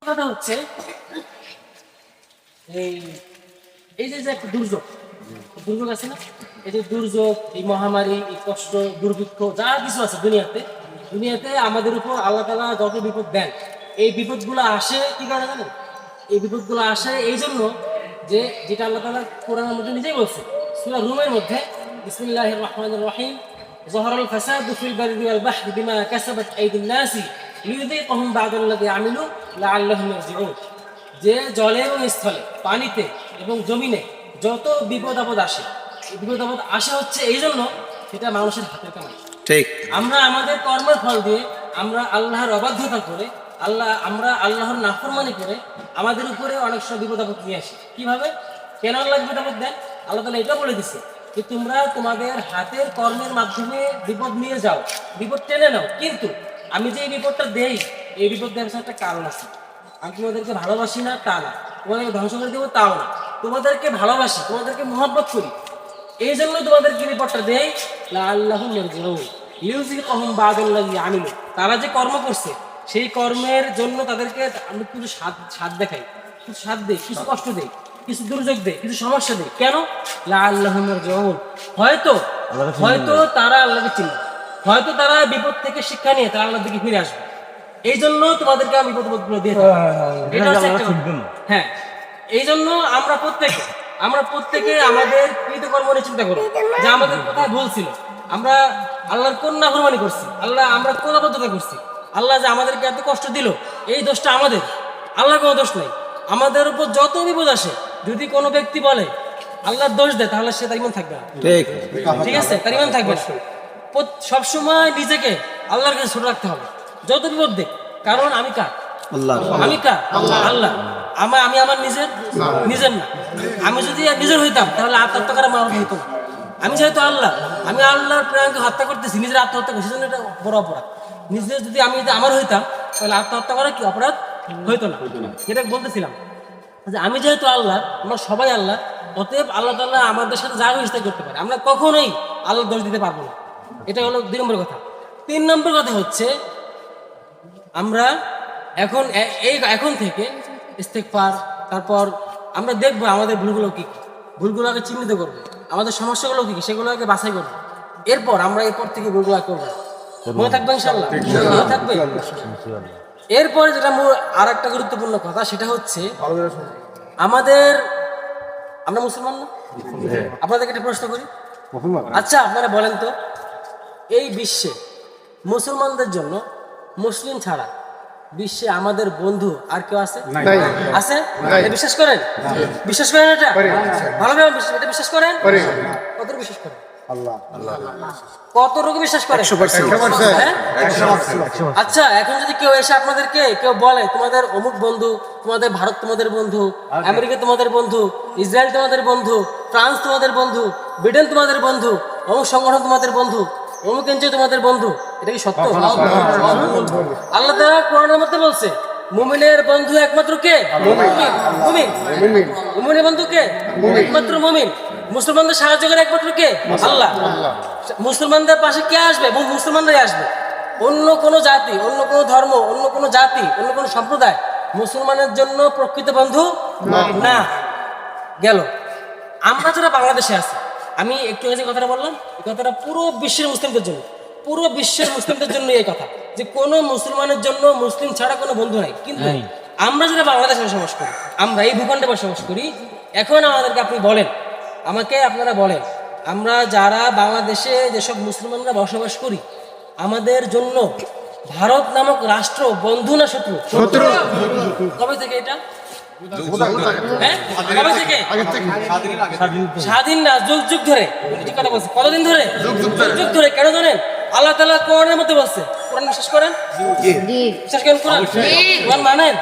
কথা হচ্ছে এই এই যে একটা দুর্যোগ দুর্যোগ আছে না, এই যে দুর্যোগ, এই মহামারী, এই কষ্ট, দুর্ভিক্ষ, যা কিছু আছে দুনিয়াতে দুনিয়াতে আমাদের উপর আল্লাহ তাআলা যত বিপদ দেন, এই বিপদগুলো আসে কি কারণে জানেন? এই বিপদগুলো আসে এই জন্য যে, যেটা আল্লাহ তাআলা কোরআনের মধ্যে নিজেই বলছে সূরা রুমের মধ্যে, বিসমিল্লাহির রহমানির রহিম, যাহারাল ফাসাদু ফিল বাররি ওয়াল বাহরি বিমা কাসাবাত আইদিন নাসি লিয়ুযীকাহুম বা'দাল্লাযী আমিলু লাআল্লাহুম ইয়ারজিউন। যে জলে এবং স্থলে, পানিতে এবং জমিনে যত বিপদ আপদ আসে, এই বিপদ আপদ আসে হচ্ছে এই জন্য সেটা মানুষের হাতের কামাই। ঠিক। আমরা আমাদের কর্মের ফল দিয়ে, আমরা আল্লাহর অবাধ্যতা করে, আমরা আল্লাহর নাফরমানি করে আমাদের উপরে অনেক সময় বিপদ আপদ নিয়ে আসি। কিভাবে, কেন আল্লাহ বিপদ আপদ দেন? আল্লাহ তাআলা এটা বলে দিচ্ছে যে তোমরা তোমাদের হাতের কর্মের মাধ্যমে বিপদ নিয়ে যাও, বিপদ টেনে নাও, কিন্তু আমি যে এই বিপদটা দেই, এই বিপদ দেওয়ার একটা কারণ আছে। আমি তোমাদেরকে ভালোবাসি না তা না, তোমাদেরকে ধ্বংস করে দেবো তাও না, তোমাদেরকে ভালোবাসি, তোমাদেরকে মহব্বত করি, এই জন্য তোমাদেরকে রিপোর্টটা দেই লাআল্লাহুম ইয়ারজিউন লিয়ুযীকাহুম বা'দাল্লাযী আমিলু। তারা যে কর্ম করছে সেই কর্মের জন্য তাদেরকে আমি কিছু স্বাদ দেখাই, কিছু স্বাদ দেই, কিছু কষ্ট দেই, কিছু দুর্যোগ দেই, কিছু সমস্যা দেই। কেন? লাআল্লাহুম ইয়ারজিউন। হয়তো তারা আল্লাহকে চিনবে, হয়তো তারা বিপদ থেকে শিক্ষা নিয়ে তারা আল্লাহর দিকে ফিরে আসবে। এই জন্য তোমাদেরকে আমি বিপদগুলো দিয়ে থাকি। এটা হচ্ছে একটা কথা। হ্যাঁ, এই জন্য আমরা প্রত্যেকে আমাদের কৃতকর্ম নিয়ে চিন্তা করব যে আমাদের কোথায় ভুল ছিল, আমরা আল্লাহর কোন নাফরমানি করছি, আমরা কোন অবাধ্যতা করছি, আল্লাহ যে আমাদেরকে এত কষ্ট দিল, এই দোষটা আমাদের, আল্লাহর কোনো দোষ নাই। আমাদের উপর যত বিপদ আসে, যদি কোনো ব্যক্তি বলে আল্লাহর দোষ দেয়, তাহলে সে তার ঈমান থাকবে না। ঠিক আছে, তার ঈমান থাকবে না। সবসময় নিজেকে আল্লাহর কাছে ছোট রাখতে হবে যত বিপদ দেখ। কারণ আমি কার? আল্লাহ। আমি আমার নিজের না। আমি যদি নিজের হইতাম তাহলে আত্মহত্যা করা আমার হইতো না। আমি যেহেতু আল্লাহ, আমি আল্লাহর প্রেরণকে হত্যা করতেছি, নিজের আত্মহত্যা করছি, সেজন্য এটা বড় অপরাধ। নিজের যদি আমি আমার হইতাম তাহলে আত্মহত্যা করা কি অপরাধ হইতো না। যেটা বলতেছিলাম যে আমি যেহেতু আল্লাহ, আমরা সবাই আল্লাহ, অতএব আল্লাহ তাআলা আমাদের সাথে যা ইচ্ছা করতে পারে, আমরা কখনোই আল্লাহর দোষ দিতে পারবো না। এটা হলো 2 নম্বর কথা। 3 নম্বর কথা হচ্ছে আমরা এখন থেকে ইস্তেগফার, তারপর আমরা দেখবো আমাদের ভুলগুলো কি কি, ভুলগুলোকে চিহ্নিত করবো, আমাদের সমস্যাগুলো কি কি সেগুলোকে বাছাই করবো। এরপর থেকে ভুলগুলো করবো। মনে থাকবে ইনশাআল্লাহ? মনে থাকবে। এরপরে যেটা আর একটা গুরুত্বপূর্ণ কথা, সেটা হচ্ছে আমরা মুসলমান না? আপনাদেরকে একটা প্রশ্ন করি। আচ্ছা, আপনারা বলেন তো, এই বিশ্বে মুসলমানদের জন্য, মুসলিম ছাড়া বিশ্বে আমাদের বন্ধু আর কেউ আছে? আছে? বিশ্বাস করেন? বিশ্বাস করেন এটা? ভালোভাবে এটা বিশ্বাস করেন? কতটুকু বিশ্বাস করেন? কতটুকু বিশ্বাস করেন? 100%। আচ্ছা, এখন যদি কেউ এসে আপনাদেরকে কেউ বলে তোমাদের অমুক বন্ধু, তোমাদের ভারত তোমাদের বন্ধু, আমেরিকা তোমাদের বন্ধু, ইসরায়েল তোমাদের বন্ধু, ফ্রান্স তোমাদের বন্ধু, ব্রিটেন তোমাদের বন্ধু, অমুক সংগঠন তোমাদের বন্ধু, অমুক এনজিও তোমাদের বন্ধু, এটা কি সত্য? আল্লাহ তাআলা কোরআনের মধ্যে বলছে মুমিনের বন্ধু একমাত্র কে? মুমিনের বন্ধু কে? একমাত্র মুমিন। মুসলমানদের সাহায্য করে একমাত্র কে? আল্লাহ। মুসলমানদের পাশে কে আসবে? মুসলমানরাই আসবে। অন্য কোনো জাতি, অন্য কোনো ধর্ম, অন্য কোনো জাতি, অন্য কোনো সম্প্রদায় মুসলমানের জন্য প্রকৃত বন্ধু না। গেল। আমরা যারা বাংলাদেশে আছি, আমি একটু আগে যে কথাটা বললাম, এই কথাটা পুরো বিশ্বের মুসলিমদের জন্য এই কথা, যে কোনো মুসলমানের জন্য মুসলিম ছাড়া কোনো বন্ধু নাই। কিন্তু আমরা যারা বাংলাদেশে বসবাস করি, আমরা এই ভূখণ্ডে বসবাস করি, এখন আমাদেরকে আপনারা বলেন, আমরা যারা বাংলাদেশে যেসব মুসলমানরা বসবাস করি, আমাদের জন্য ভারত নামক রাষ্ট্র বন্ধু না শত্রু? কবে থেকে এটা? কবে থেকে? স্বাধীন না, যুগ ধরে। কথা বলছে, কতদিন ধরে? যুগ ধরে। কেন জানেন? আল্লাহ তাআলা কোরআনের মধ্যে বলছে, কোরআন বিশ্বাস করেন? বিশ্বাস করেন কোরআন মানেন?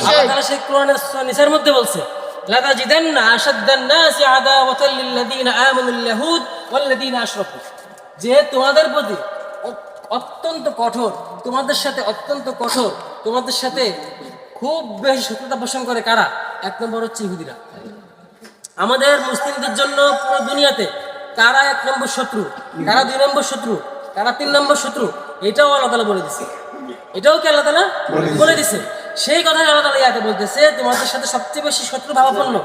আল্লাহ তাআলা সেই কোরআনের সূরা নিসার মধ্যে বলছে লাতাজিদান্না আশাদ্দান নাসি আদাওয়াতাল লিল্লাযিনা আমানুল ইয়াহুদ ওয়াল্লাযিনা আশরাকু। যে তোমাদের প্রতি অত্যন্ত কঠোর, তোমাদের সাথে খুব বেশি শত্রুতা পোষণ করে কারা? 1 নম্বর হচ্ছে ইহুদিরা। আমাদের মুসলিমদের জন্য পুরো দুনিয়াতে কারা 1 নম্বর শত্রু, কারা 2 নম্বর শত্রু, কারা 3 নম্বর শত্রু, এটাও আল্লাহ তাআলা বলে দিছে। এটাও কি আল্লাহ তাআলা বলে দিছে? সেই কথা আল্লাহ তাআলা ইয়াতে বলতেছে, তোমাদের সাথে সবচেয়ে বেশি শত্রু ভাবাপন্ন,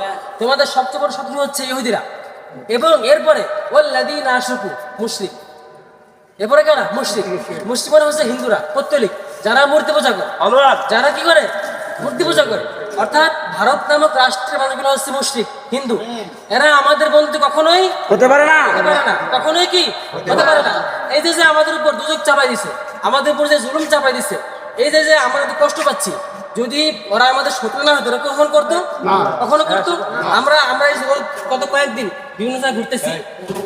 তোমাদের সবচেয়ে বড় শত্রু হচ্ছে ইহুদিরা। এবং এরপরে ওয়াল্লাযীনা আশরাকু, মুশরিক। এরপরে কারা? মুশরিক। মুশরিক মানে হচ্ছে হিন্দুরা, পৌত্তলিক, যারা মূর্তি পূজা করে, যারা কি করে? মূর্তি পূজা করে। অর্থাৎ ভারত নামক রাষ্ট্রের মানুষগুলো হচ্ছে মুশরিক, হিন্দু। এরা আমাদের বন্ধু কখনোই হতে পারে না। কখনোই কি হতে পারে না। এই যে আমাদের উপর দুর্যোগ চাপাই দিছে, আমাদের উপর যে জুলুম চাপাই দিছে, এই যে আমরা এত কষ্ট পাচ্ছি, যদি ওরা আমাদের শত্রু না হতো, ওরা কখন করতো? কখনো করতো? আমরা এই গত কয়েকদিন বিভিন্ন জায়গায় ঘুরতেছি,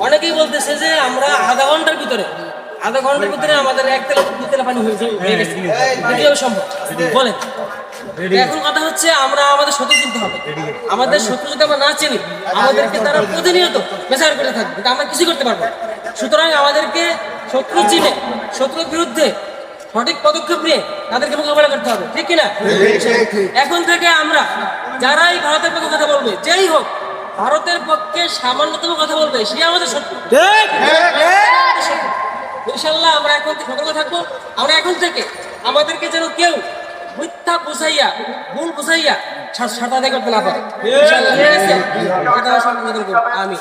অনেকেই বলতেছে যে আমরা আধা ঘন্টার ভিতরে আমাদের এক তেলা দু তেলা পানি হয়ে গেছে। কিভাবে সম্ভব বলে? এখন কথা হচ্ছে আমরা আমাদের শত্রু চিনতে হবে। আমাদের শত্রু যদি আমরা না চিনি, আমাদেরকে তারা প্রতিনিয়ত মেসার করে থাকবে, কিন্তু আমরা কিছু করতে পারবো না। সুতরাং আমাদেরকে শত্রু চিনে শত্রুর বিরুদ্ধে সঠিক পদক্ষেপ নিয়ে তাদেরকে মোকাবেলা করতে হবে, ঠিক কিনা? এখন থেকে আমরা যারাই ভারতের পক্ষে কথা বলবে, যেই হোক ভারতের পক্ষে সামান্যতম কথা বলবে, সে আমাদের শত্রু। ইনশাআল্লাহ আমরা এখন থেকে সতর্ক থাকবো। আমরা এখন থেকে আমাদেরকে যেন কেউ মিথ্যা বুঝাইয়া, ভুল বুঝাইয়া স্বার্থ আদায় করতে না পারে। ইনশাআল্লাহ, ঠিক আছে? আমি